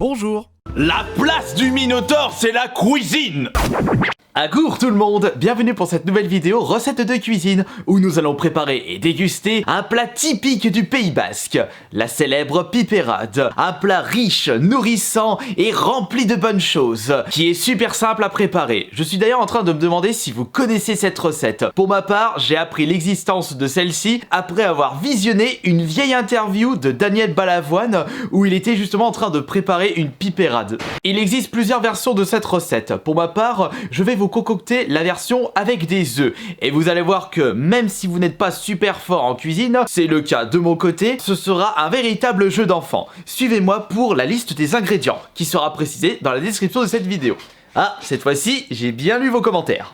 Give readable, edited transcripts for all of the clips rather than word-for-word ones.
Bonjour. La place du Minotaure, c'est la cuisine. Agour tout le monde, bienvenue pour cette nouvelle vidéo recette de cuisine où nous allons préparer et déguster un plat typique du Pays Basque, la célèbre pipérade, un plat riche, nourrissant et rempli de bonnes choses, qui est super simple à préparer. Je suis d'ailleurs en train de me demander si vous connaissez cette recette. Pour ma part, j'ai appris l'existence de celle-ci après avoir visionné une vieille interview de Daniel Balavoine où il était justement en train de préparer une pipérade. Il existe plusieurs versions de cette recette. Pour ma part, je vais vous concocter la version avec des œufs. Et vous allez voir que même si vous n'êtes pas super fort en cuisine, c'est le cas de mon côté, ce sera un véritable jeu d'enfant. Suivez-moi pour la liste des ingrédients, qui sera précisée dans la description de cette vidéo. Ah, cette fois-ci, j'ai bien lu vos commentaires.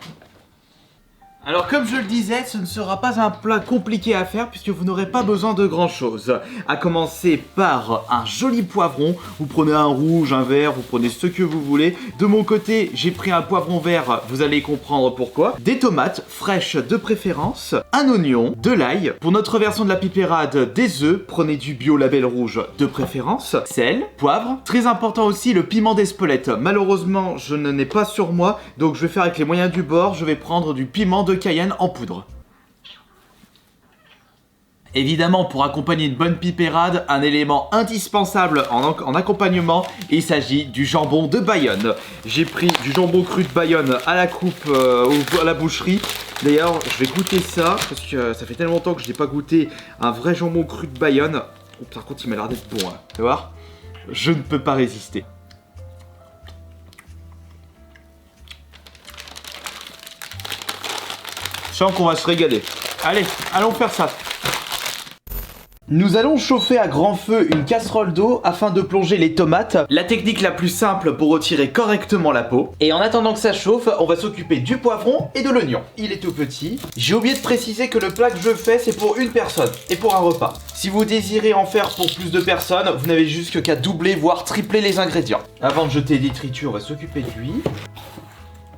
Alors comme je le disais, ce ne sera pas un plat compliqué à faire puisque vous n'aurez pas besoin de grand chose. À commencer par un joli poivron, vous prenez un rouge, un vert, vous prenez ce que vous voulez. De mon côté, j'ai pris un poivron vert, vous allez comprendre pourquoi. Des tomates fraîches de préférence, un oignon, de l'ail. Pour notre version de la pipérade, des œufs, prenez du bio label rouge de préférence. Sel, poivre, très important aussi le piment d'Espelette. Malheureusement, je n'en ai pas sur moi, donc je vais faire avec les moyens du bord, je vais prendre du piment de Cayenne en poudre. Évidemment, pour accompagner une bonne pipérade, un élément indispensable en accompagnement, il s'agit du jambon de Bayonne. J'ai pris du jambon cru de Bayonne à la coupe à la boucherie. D'ailleurs, je vais goûter ça parce que ça fait tellement longtemps que je n'ai pas goûté un vrai jambon cru de Bayonne. Oh, par contre, il m'a l'air d'être bon, hein. Tu vas voir ? Je ne peux pas résister. Je sens qu'on va se régaler. Allez, allons faire ça. Nous allons chauffer à grand feu une casserole d'eau afin de plonger les tomates. La technique la plus simple pour retirer correctement la peau. Et en attendant que ça chauffe, on va s'occuper du poivron et de l'oignon. Il est tout petit. J'ai oublié de préciser que le plat que je fais, c'est pour une personne et pour un repas. Si vous désirez en faire pour plus de personnes, vous n'avez juste qu'à doubler voire tripler les ingrédients. Avant de jeter des tritus, on va s'occuper de lui.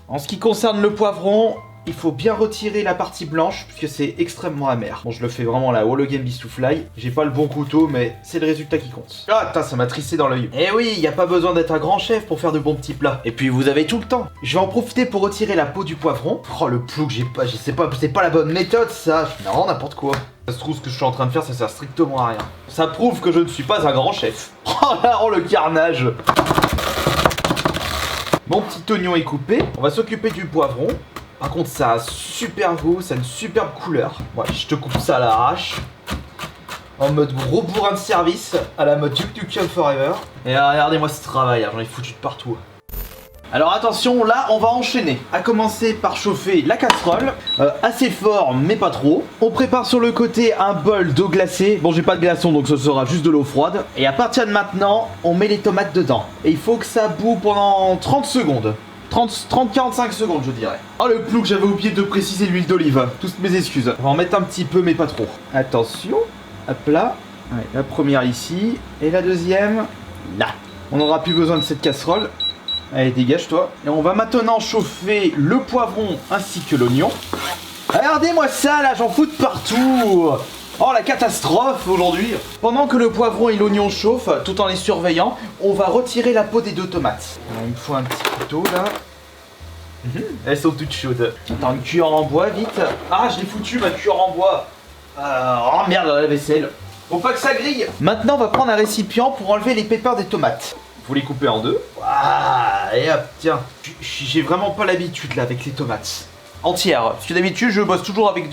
En ce qui concerne le poivron, il faut bien retirer la partie blanche puisque c'est extrêmement amer. Bon, je le fais vraiment là, Holo Game Bistoufly. J'ai pas le bon couteau, mais c'est le résultat qui compte. Ah, putain, ça m'a trissé dans l'œil. Eh oui, y a pas besoin d'être un grand chef pour faire de bons petits plats. Et puis vous avez tout le temps. Je vais en profiter pour retirer la peau du poivron. Oh, le plou que j'ai pas, je sais pas, c'est pas la bonne méthode ça. Non, n'importe quoi. Ça se trouve, ce que je suis en train de faire, ça sert strictement à rien. Ça prouve que je ne suis pas un grand chef. Oh là, oh le carnage. Mon petit oignon est coupé. On va s'occuper du poivron. Par contre, ça a un super goût, ça a une superbe couleur. Ouais, je te coupe ça à l'arrache. En mode gros bourrin de service, à la mode Duke Nukem Forever. Et regardez-moi ce travail, j'en ai foutu de partout. Alors attention, là on va enchaîner. À commencer par chauffer la casserole, assez fort mais pas trop. On prépare sur le côté un bol d'eau glacée. Bon, j'ai pas de glaçon donc ce sera juste de l'eau froide. Et à partir de maintenant, on met les tomates dedans. Et il faut que ça boue pendant 30 secondes. 30-45 secondes je dirais. Oh le plou que j'avais oublié de préciser l'huile d'olive. Toutes mes excuses. On va en mettre un petit peu mais pas trop. Attention. Hop là. Ouais, la première ici. Et la deuxième là. On n'aura plus besoin de cette casserole. Allez, dégage-toi. Et on va maintenant chauffer le poivron ainsi que l'oignon. Regardez-moi ça là, j'en fous de partout. Oh la catastrophe aujourd'hui. Pendant que le poivron et l'oignon chauffent, tout en les surveillant, on va retirer la peau des deux tomates. Alors, il me faut un petit couteau là. Elles sont toutes chaudes. Attends, une cuillère en bois vite. Ah, je l'ai foutu ma cuillère en bois. Oh merde, la vaisselle. Faut pas que ça grille. Maintenant, on va prendre un récipient pour enlever les pépins des tomates. Vous les coupez en deux. Ah, et hop, tiens. J'ai vraiment pas l'habitude là avec les tomates entières. Parce que d'habitude, je bosse toujours avec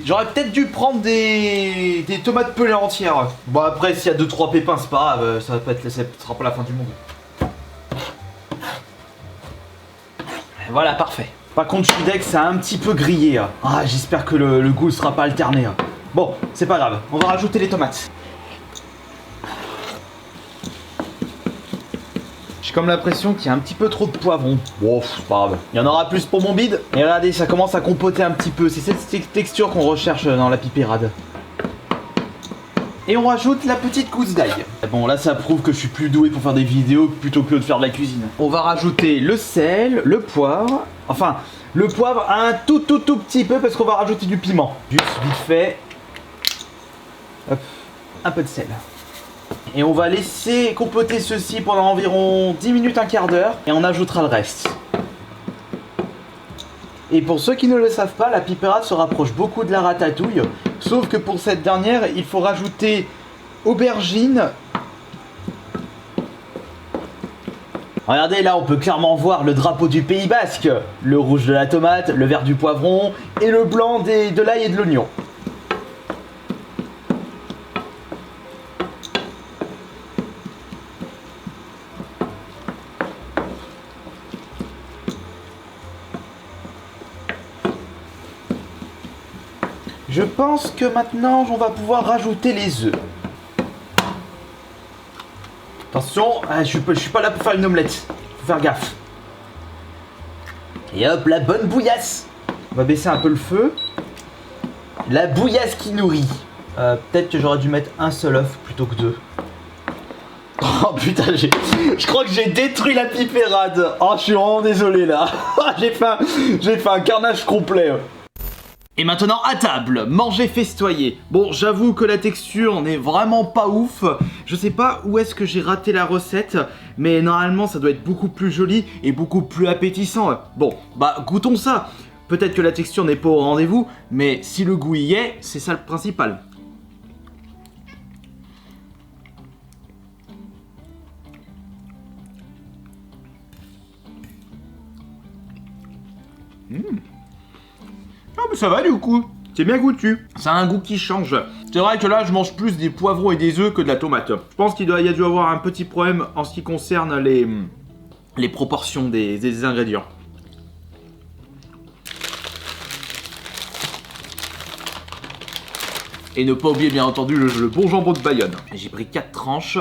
j'aurais peut-être dû prendre des tomates pelées entières. Bon après s'il y a 2-3 pépins c'est pas grave, ça sera pas la fin du monde. Voilà, parfait. Par contre je suis deg, ça a un petit peu grillé. Ah, j'espère que le goût ne sera pas alterné. Bon, c'est pas grave, on va rajouter les tomates. J'ai comme l'impression qu'il y a un petit peu trop de poivron. Bon, c'est pas grave. Il y en aura plus pour mon bide. Et regardez, ça commence à compoter un petit peu. C'est cette texture qu'on recherche dans la pipérade. Et on rajoute la petite gousse d'ail. Bon, là, ça prouve que je suis plus doué pour faire des vidéos plutôt que de faire de la cuisine. On va rajouter le sel, le poivre. Enfin, le poivre un tout petit peu parce qu'on va rajouter du piment. Juste vite fait. Hop, un peu de sel. Et on va laisser compoter ceci pendant environ 10 minutes, un quart d'heure. Et on ajoutera le reste. Et pour ceux qui ne le savent pas, la pipérade se rapproche beaucoup de la ratatouille. Sauf que pour cette dernière, il faut rajouter aubergine. Regardez, là on peut clairement voir le drapeau du Pays Basque. Le rouge de la tomate, le vert du poivron et le blanc de l'ail et de l'oignon. Je pense que maintenant on va pouvoir rajouter les œufs. Attention, je suis pas là pour faire une omelette. Faut faire gaffe. Et hop, la bonne bouillasse. On va baisser un peu le feu. La bouillasse qui nourrit. Peut-être que j'aurais dû mettre un seul œuf plutôt que deux. Oh putain, je crois que j'ai détruit la pipérade. Oh, je suis vraiment désolé là. J'ai fait un carnage complet. Et maintenant à table, manger festoyer. Bon, j'avoue que la texture n'est vraiment pas ouf. Je sais pas où est-ce que j'ai raté la recette, mais normalement ça doit être beaucoup plus joli et beaucoup plus appétissant. Bon, bah goûtons ça. Peut-être que la texture n'est pas au rendez-vous, mais si le goût y est, c'est ça le principal. Ah mais ça va du coup, c'est bien goûtu. Ça a un goût qui change. C'est vrai que là je mange plus des poivrons et des œufs que de la tomate. Je pense qu'il y a dû avoir un petit problème en ce qui concerne les proportions des ingrédients. Et ne pas oublier bien entendu le bon jambon de Bayonne. J'ai pris 4 tranches.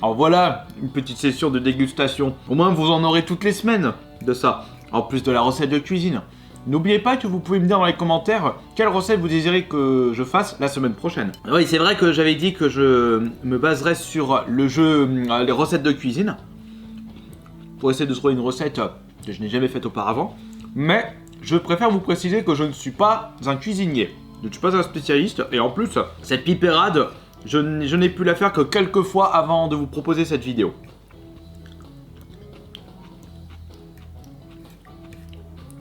Alors voilà, une petite session de dégustation. Au moins vous en aurez toutes les semaines de ça. En plus de la recette de cuisine. N'oubliez pas que vous pouvez me dire dans les commentaires quelle recette vous désirez que je fasse la semaine prochaine. Oui, c'est vrai que j'avais dit que je me baserais sur le jeu, les recettes de cuisine. Pour essayer de trouver une recette que je n'ai jamais faite auparavant. Mais je préfère vous préciser que je ne suis pas un cuisinier. Je ne suis pas un spécialiste. Et en plus, cette pipérade, je n'ai pu la faire que quelques fois avant de vous proposer cette vidéo.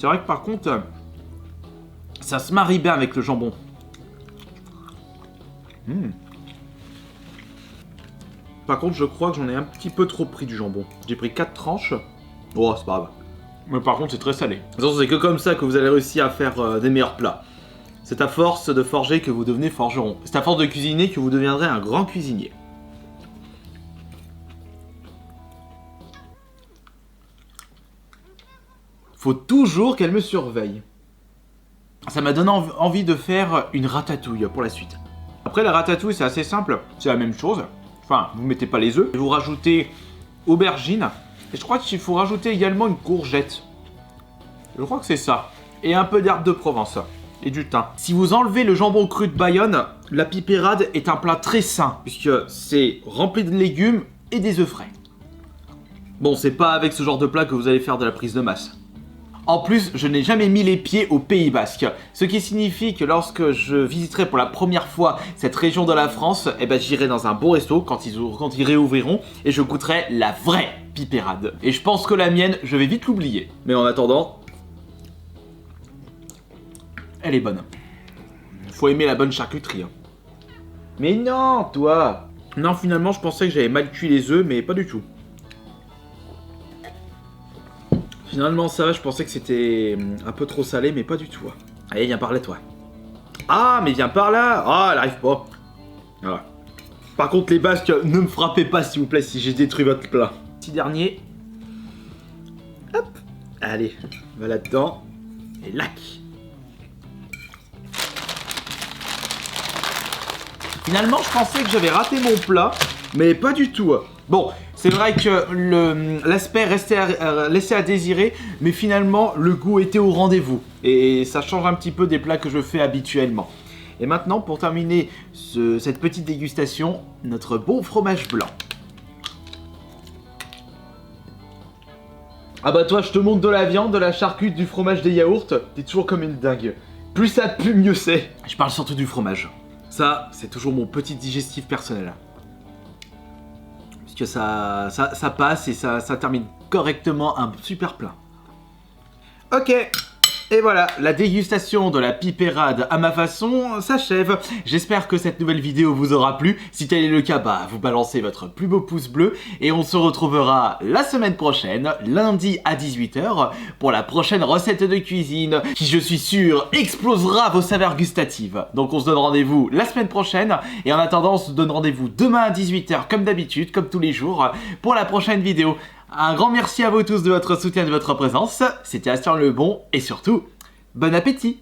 C'est vrai que par contre, ça se marie bien avec le jambon. Par contre, je crois que j'en ai un petit peu trop pris du jambon. J'ai pris 4 tranches. Oh, c'est pas grave. Mais par contre, c'est très salé. C'est que comme ça que vous allez réussir à faire des meilleurs plats. C'est à force de forger que vous devenez forgeron. C'est à force de cuisiner que vous deviendrez un grand cuisinier. Faut toujours qu'elle me surveille. Ça m'a donné envie de faire une ratatouille pour la suite. Après la ratatouille c'est assez simple, c'est la même chose. Enfin, vous mettez pas les œufs, vous rajoutez aubergine. Et je crois qu'il faut rajouter également une courgette. Je crois que c'est ça. Et un peu d'herbe de Provence. Et du thym. Si vous enlevez le jambon cru de Bayonne, la pipérade est un plat très sain. Puisque c'est rempli de légumes et des œufs frais. Bon, c'est pas avec ce genre de plat que vous allez faire de la prise de masse. En plus, je n'ai jamais mis les pieds au Pays Basque, ce qui signifie que lorsque je visiterai pour la première fois cette région de la France, eh ben, j'irai dans un bon resto quand ils réouvriront et je goûterai la vraie pipérade. Et je pense que la mienne, je vais vite l'oublier. Mais en attendant, elle est bonne. Faut aimer la bonne charcuterie. Mais non, toi! Non, finalement, je pensais que j'avais mal cuit les œufs, mais pas du tout. Finalement ça va, je pensais que c'était un peu trop salé, mais pas du tout. Allez, viens par là, toi. Ah, mais viens par là. Ah, elle arrive pas. Voilà. Par contre, les Basques, ne me frappez pas, s'il vous plaît, si j'ai détruit votre plat. Petit dernier. Hop. Allez, va là-dedans. Et lac. Finalement, je pensais que j'avais raté mon plat, mais pas du tout. Bon, c'est vrai que l'aspect laissait à désirer, mais finalement, le goût était au rendez-vous. Et ça change un petit peu des plats que je fais habituellement. Et maintenant, pour terminer cette petite dégustation, notre bon fromage blanc. Ah bah toi, je te montre de la viande, de la charcuterie, du fromage, des yaourts, t'es toujours comme une dingue. Plus ça pue, mieux c'est. Je parle surtout du fromage. Ça, c'est toujours mon petit digestif personnel. que ça passe et ça termine correctement un super plat. Ok, et voilà, la dégustation de la pipérade à ma façon s'achève. J'espère que cette nouvelle vidéo vous aura plu. Si tel est le cas, vous balancez votre plus beau pouce bleu. Et on se retrouvera la semaine prochaine, lundi à 18 h, pour la prochaine recette de cuisine, qui je suis sûr explosera vos saveurs gustatives. Donc on se donne rendez-vous la semaine prochaine. Et en attendant, on se donne rendez-vous demain à 18 h, comme d'habitude, comme tous les jours, pour la prochaine vidéo. Un grand merci à vous tous de votre soutien et de votre présence. C'était Astien Lebon et surtout, bon appétit!